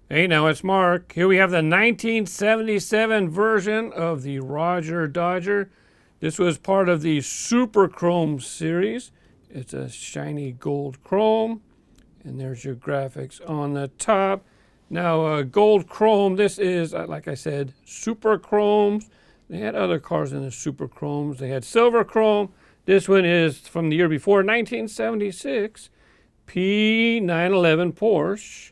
Hey, now it's Mark. Here we have the 1977 version of the Rodger Dodger. This was part of the Super Chrome series. It's a shiny gold chrome, and there's your graphics on the top. Now, gold chrome, this is, like I said, Super Chromes. They had other cars in the Super Chromes. They had silver chrome. This one is from the year before, 1976, P911 Porsche.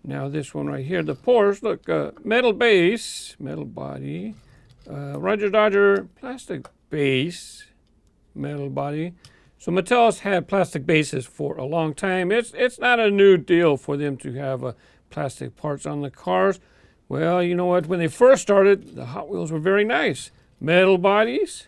Now this one right here, the Porsche, look, metal base, metal body, Rodger Dodger plastic base, metal body. So Mattel's had plastic bases for a long time. It's not a new deal for them to have plastic parts on the cars. Well, you know what? When they first started, the Hot Wheels were very nice. Metal bodies,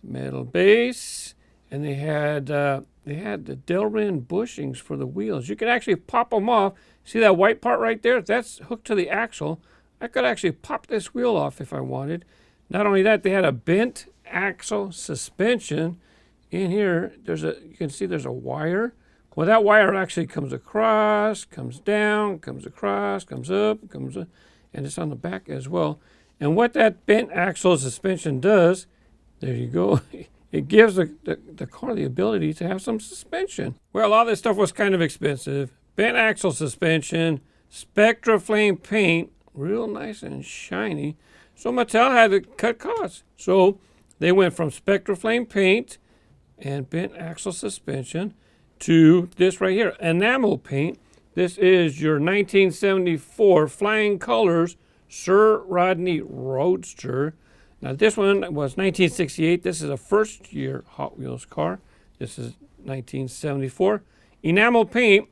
metal base, and they had the Delrin bushings for the wheels. You could actually pop them off. See that white part right there? That's hooked to the axle. I could actually pop this wheel off if I wanted. Not only that, they had a bent axle suspension. In here, you can see there's a wire. Well, that wire actually comes across, comes down, comes across, comes up, comes up, and it's on the back as well. And what that bent axle suspension does, there you go, it gives the car the ability to have some suspension. Well, all this stuff was kind of expensive. Bent axle suspension, Spectraflame paint, real nice and shiny. So Mattel had to cut costs. So they went from Spectraflame paint and bent axle suspension to this right here, enamel paint. This is your 1974 Flying Colors Sir Rodney Roadster. Now this one was 1968. This is a first year Hot Wheels car. This is 1974. Enamel paint.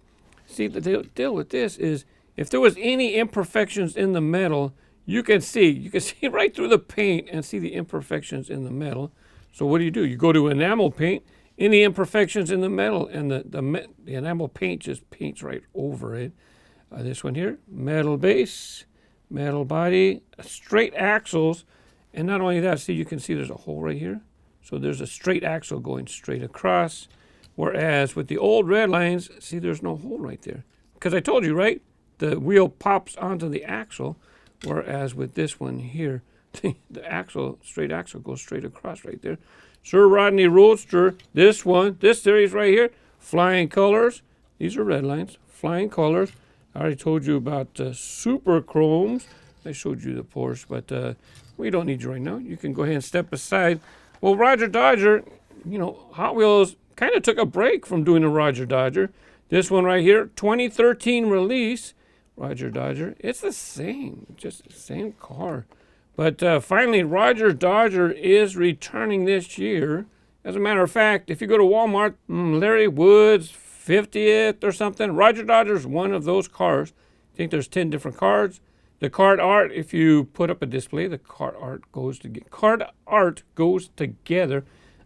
See, the deal with this is if there was any imperfections in the metal, you can see right through the paint and see the imperfections in the metal. So what do? You go to enamel paint, any imperfections in the metal, and the enamel paint just paints right over it. This one here, metal base, metal body, straight axles, and not only that, see, you can see there's a hole right here. So there's a straight axle going straight across. Whereas with the old Redlines, see, there's no hole right there. Because I told you, right? The wheel pops onto the axle. Whereas with this one here, the straight axle goes straight across right there. Sir Rodney Roadster, this series right here, Flying Colors. These are Redlines, Flying Colors. I already told you about Super Chromes. I showed you the Porsche, but we don't need you right now. You can go ahead and step aside. Well, Rodger Dodger, you know, Hot Wheels kind of took a break from doing a Rodger Dodger. This one right here, 2013 release, Rodger Dodger. It's the same, just the same car. But finally, Rodger Dodger is returning this year. As a matter of fact, if you go to Walmart, Larry Wood's 50th or something, Rodger Dodger's one of those cars. I think there's 10 different cards. The card art, if you put up a display, the card art goes together.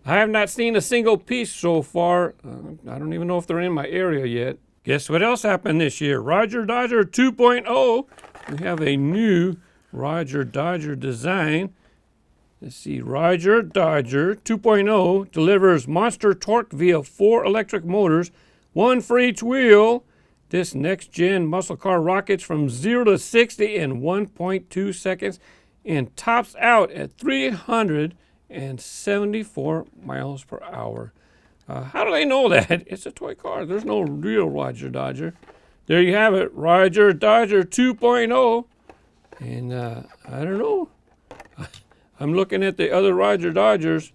I have not seen a single piece so far. I don't even know if they're in my area yet. Guess what else happened this year? Rodger Dodger 2.0. We have a new Rodger Dodger design. Let's see, Rodger Dodger 2.0 delivers monster torque via 4 electric motors, 1 for each wheel. This next-gen muscle car rockets from 0 to 60 in 1.2 seconds and tops out at 374 miles per hour. How do they know that? It's a toy car. There's no real Rodger Dodger. There you have it, Rodger Dodger 2.0. And I don't know. I'm looking at the other Rodger Dodgers.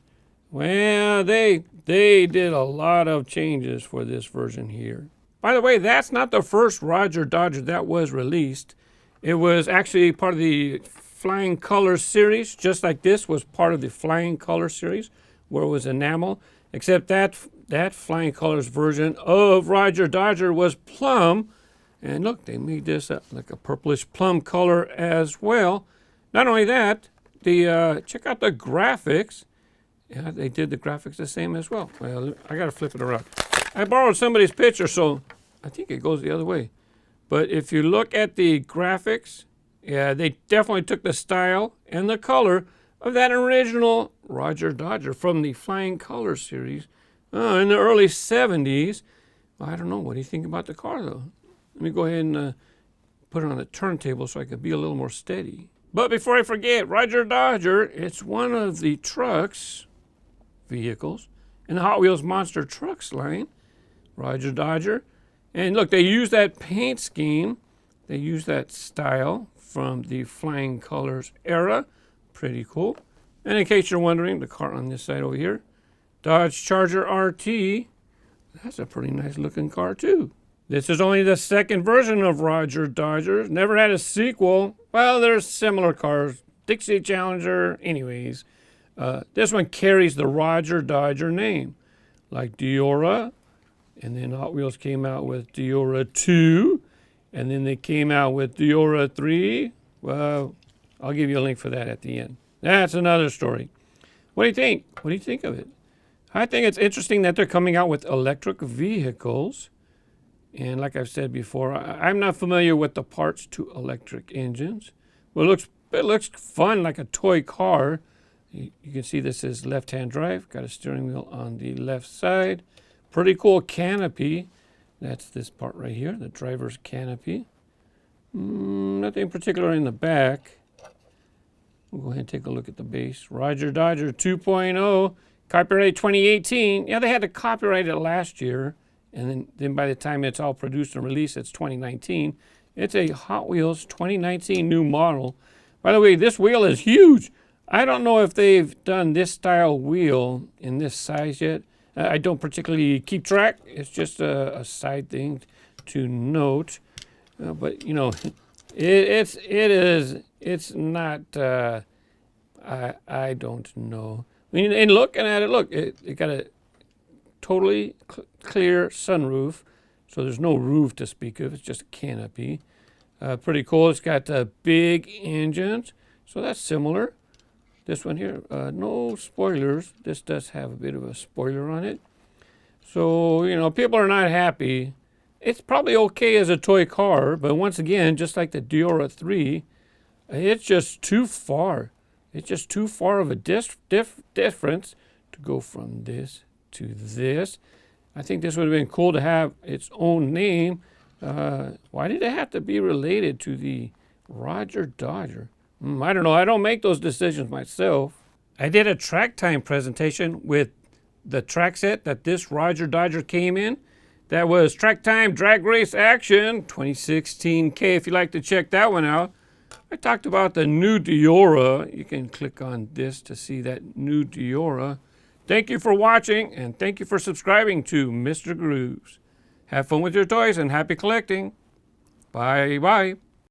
Well, they did a lot of changes for this version here. By the way, that's not the first Rodger Dodger that was released. It was actually part of the Flying Colors series, just like this was part of the Flying Colors series, where it was enamel, except that Flying Colors version of Rodger Dodger was plum. And look, they made this like a purplish plum color as well. Not only that, check out the graphics. Yeah, they did the graphics the same as well. Well, I got to flip it around. I borrowed somebody's picture, so I think it goes the other way. But if you look at the graphics, yeah, they definitely took the style and the color of that original Rodger Dodger from the Flying Colors series in the early 70s. Well, I don't know. What do you think about the car, though? Let me go ahead and put it on the turntable so I could be a little more steady. But before I forget, Rodger Dodger, it's one of the trucks, vehicles, in the Hot Wheels Monster Trucks line. Rodger Dodger. And look, they use that paint scheme. They use that style from the Flying Colors era. Pretty cool. And in case you're wondering, the car on this side over here, Dodge Charger RT. That's a pretty nice looking car too. This is only the second version of Rodger Dodger. Never had a sequel. Well, there's similar cars. Dixie Challenger. Anyways, this one carries the Rodger Dodger name. Like Diora. And then Hot Wheels came out with Diora 2. And then they came out with Diora 3. Well, I'll give you a link for that at the end. That's another story. What do you think? What do you think of it? I think it's interesting that they're coming out with electric vehicles. And like I've said before, I'm not familiar with the parts to electric engines. Well, it looks fun, like a toy car. You can see this is left-hand drive. Got a steering wheel on the left side. Pretty cool canopy. That's this part right here, the driver's canopy. Nothing particular in the back. We'll go ahead and take a look at the base. Rodger Dodger 2.0, copyright 2018. Yeah, they had to copyright it last year. And then by the time it's all produced and released, it's 2019. It's a Hot Wheels 2019 new model. By the way, this wheel is huge. I don't know if they've done this style wheel in this size yet. I don't particularly keep track. It's just a side thing to note. But, you know, it's not, I don't know. I mean, and looking at it, look, it got a totally clear sunroof. So there's no roof to speak of. It's just a canopy. Pretty cool. It's got big engines. So that's similar. This one here, no spoilers. This does have a bit of a spoiler on it. So, you know, people are not happy. It's probably okay as a toy car, but once again, just like the Diora 3, it's just too far. It's just too far of a difference to go from this to this. I think this would have been cool to have its own name. Why did it have to be related to the Rodger Dodger? I don't know. I don't make those decisions myself. I did a track time presentation with the track set that this Rodger Dodger came in. That was Track Time Drag Race Action 2016K. If you'd like to check that one out. I talked about the new Diora. You can click on this to see that new Diora. Thank you for watching, and thank you for subscribing to Mr. Grooves. Have fun with your toys and happy collecting. Bye-bye.